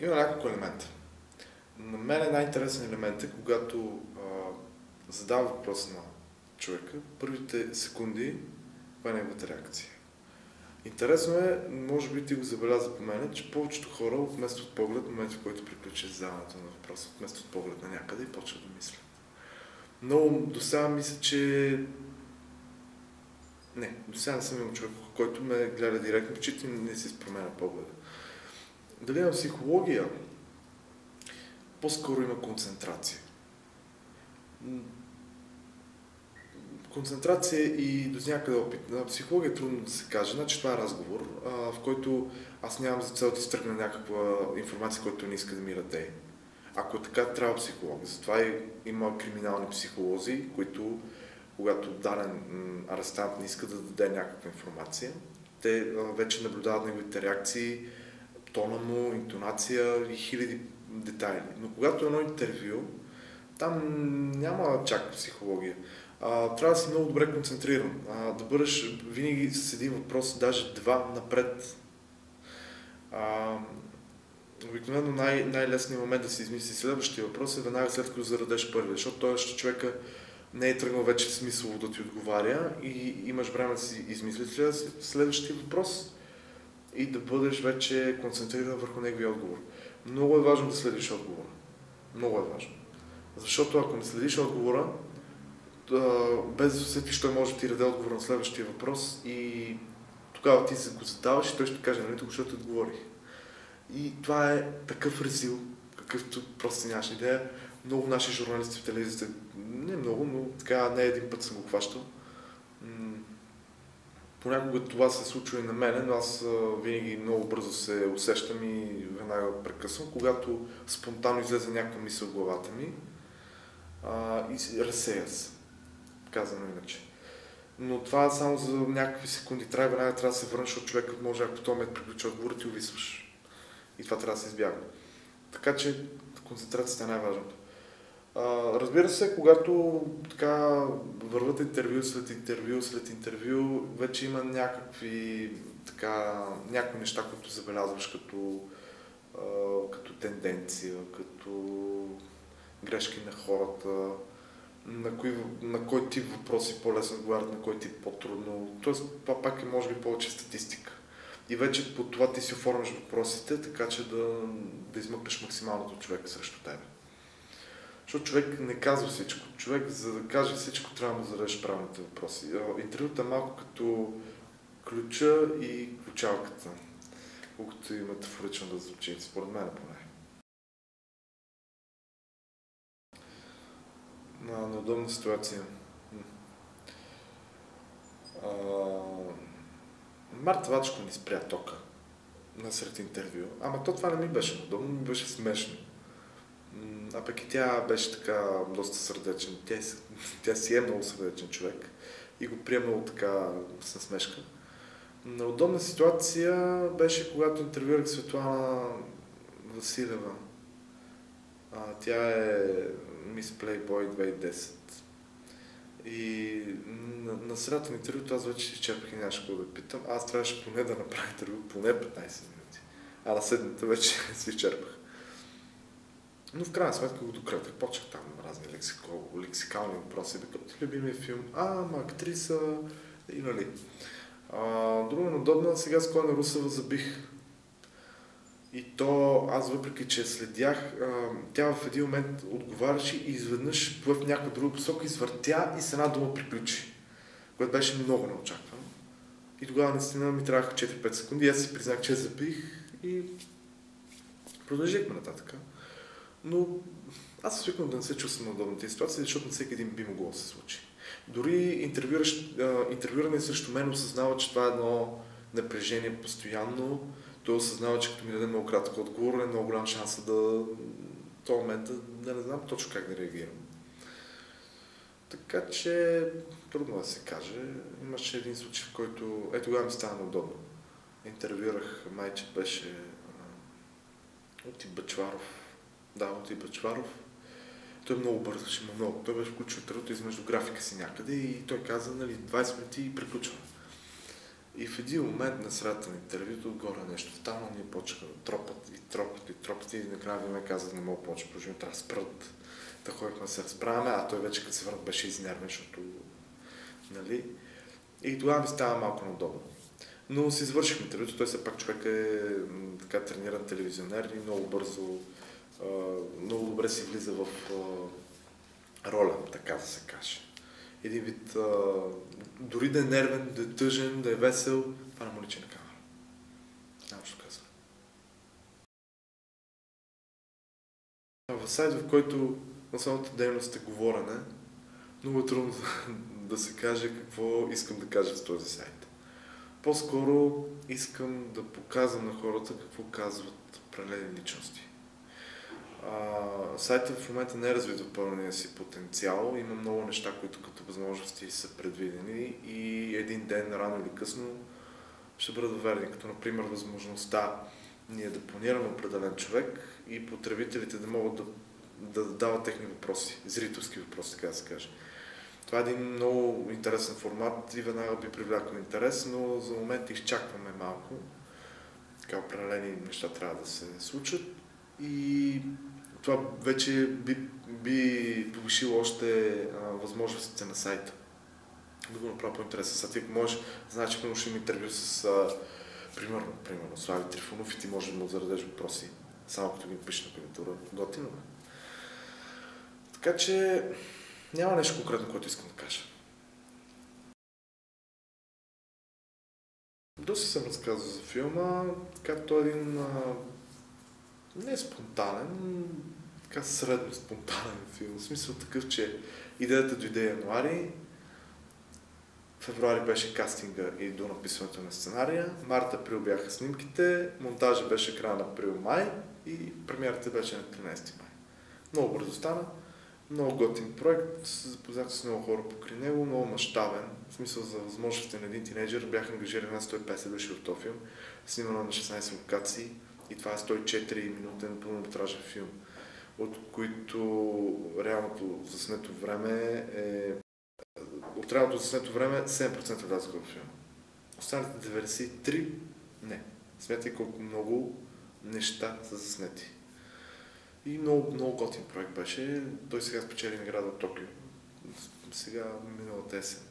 Има няколко елемента. На мен е най-интересен елемент е, когато задава въпрос на човека, първите секунди, това е неговата реакция. Интересно е, може би ти го забеляза по мен, че повечето хора вместо от поглед, в момента в който приключи задаването на въпроса, вместо от поглед на някъде и почва да мисля. Но до сега мисля, че... Не, до сега не съм имал човек, който ме гледа директно в очите и не си променя погледа. Дали на психология, по-скоро има концентрация. Концентрация и до някъде опит. На психология е трудно да се каже. Значи това е разговор, в който аз нямам за цел да изтръгна някаква информация, която не иска да ми даде. Ако е така, трябва психология. Затова има криминални психолози, които, когато даден арестант не иска да даде някаква информация, те вече наблюдават неговите реакции, тона му, интонация и хиляди детайли. Но когато е едно интервю, там няма чак психология. Трябва да си много добре концентриран, да бъдеш винаги с един въпрос, даже два напред. Обикновено най-лесният момент да си измисли следващия въпрос е веднага след като зарадеш първия, защото той човека не е тръгнал вече в смисъл да ти отговаря и имаш време да си измислиш следващия въпрос и да бъдеш вече концентриран върху неговия отговор. Много е важно да следиш отговора. Много е важно. Защото ако не следиш отговора, без да усетиш, той може да ти даде отговор на следващия въпрос и тогава ти се го задаваш и той ще каже, нали, защото отговорих. И това е такъв резил, какъвто просто нямаш идея. Много наши журналисти в телевизията, не много, но така не един път съм го хващал. Понякога това се случва и на мене, но аз винаги много бързо се усещам и веднага прекъсвам, когато спонтанно излезе някаква мисъл в главата ми и разсея се, казано иначе. Но това само за някакви секунди трябва да се върнеш, защото човекът може, ако това ме приключи отговорът, ти увисваш. И това трябва да се избягва. Така че концентрацията е най-важното. Разбира се, когато така върват интервю след интервю, вече има някакви неща, които забелязваш като тенденция, като грешки на хората, на кой тип въпроси по-лесно отговарят, на кой тип по-трудно. Тоест, това пак е може би повече статистика. И вече по това ти си оформяш въпросите, така че да измъкнеш максималното от човека срещу тебе. Защото човек не казва всичко. Човек, за да каже всичко, трябва да му зададеш правилните въпроси. Интервюто е малко като ключа и ключалката. Колкото и метафорично да звучи, според мен поне. На неудобна ситуация. Марта Вачко ни спря тока насред интервю. Ама това не ми беше удобно, ми беше смешно. А пък и тя беше така доста сърдечен. Тя си е много сърдечен човек и го прие много така с насмешка. Неудобна ситуация беше, когато интервюрах Светлана Василева. Тя е Мис Playboy 2010. И на средата на интервюто аз вече си черпах и нямаше какво да питам. Аз трябваше поне да направя интервю поне 15 минути. А на седмата вече си черпах. Но в крайна сметка го докретах. Почнах там разни лексикални въпроси. Като любимия филм, актриса и нали. Друга неудобна, сега с Койна Русева забих. И то аз въпреки, че следях, тя в един момент отговаряше и изведнъж в някаква друга посока извъртя и с една дума приключи. Което беше много неочаквано. И тогава наистина ми трябваха 4-5 секунди. Аз си признах, че забих и продължихме нататък. Но аз свикнах да не се чувствам неудобна тези ситуации, защото на всеки един би могло да се случи. Дори интервюране срещу мен осъзнава, че това е едно напрежение постоянно. Той осъзнава, че като ми даде много кратък отговор, е много голям шанс в този момент да не знам точно как да реагирам. Така че трудно да се каже. Имаше един случай, в който тогава ми стана неудобно. Интервюрах майче беше Оти Бъчваров. Да, Оти Бъчваров. той много бързо, ще има много. Той беше включил интервюто измежду графика си някъде и той каза, нали, 20 минути и приключваме. И в един момент на средата на интервюто отгоре нещо стана, ние почнаха да тропат и накрая ме каза, не мога повече, продължим, трябва да спрат. Да ходихме да се разправяме, а той вече като се върна беше изнервен, защото, нали. И тогава ми става малко неудобно. Но си извършихме интервюто, той все пак човек е така трениран телевизионер и много бързо, много добре си влиза в роля, така да се каже. Един вид, дори да е нервен, да е тъжен, да е весел, това не му личи на камера. Най-общо казвам. В сайт, в който основната дейност е говорене, много е трудно да се каже какво искам да кажа с този сайт. По-скоро искам да показвам на хората какво казват определени личности. Сайтът в момента не е развит в пълния си потенциал. Има много неща, които като възможности са предвидени и един ден, рано или късно, ще бъдат въведени. Като например възможността ние да планираме определен човек и потребителите да могат да дават техни въпроси, зрителски въпроси, така да се каже. Това е един много интересен формат и веднага би привлякал интерес, но за момента изчакваме малко. Така определени неща трябва да се случат и това вече би повишило още възможностите на сайта. Да го направя по-интересен. Сега ти ако можеш, знаеш, че ще има интервю с примерно Слави Трифонов и ти можеш да му зададеш въпроси, само като ги пишеш на клавиатура. Готино, бе. Така че няма нещо конкретно, което искам да кажа. Доста съм разказал за филма, така той е един не спонтанен, така средно спонтанен филм. В смисъл такъв, че идеята дойде януари, февруари беше кастинга и до написването на сценария, март-април бяха снимките, монтажа беше края на април-май и премиерата беше на 13 май. Много бързо стана, много готин проект, запознах с много хора покрай него, много мащабен. В смисъл за възможностите на един тинейджър бях ангажиран на 150 души в този филм, снимано на 16 локации и това е 104-минутен пълнометражен филм, от които реалното заснето време е... От реалното заснето време 7% влязоха в филма. Останалите 93% не. Смятай колко много неща са заснети. И много готин проект беше. Той сега спечели награда от Токио. Сега миналата есен.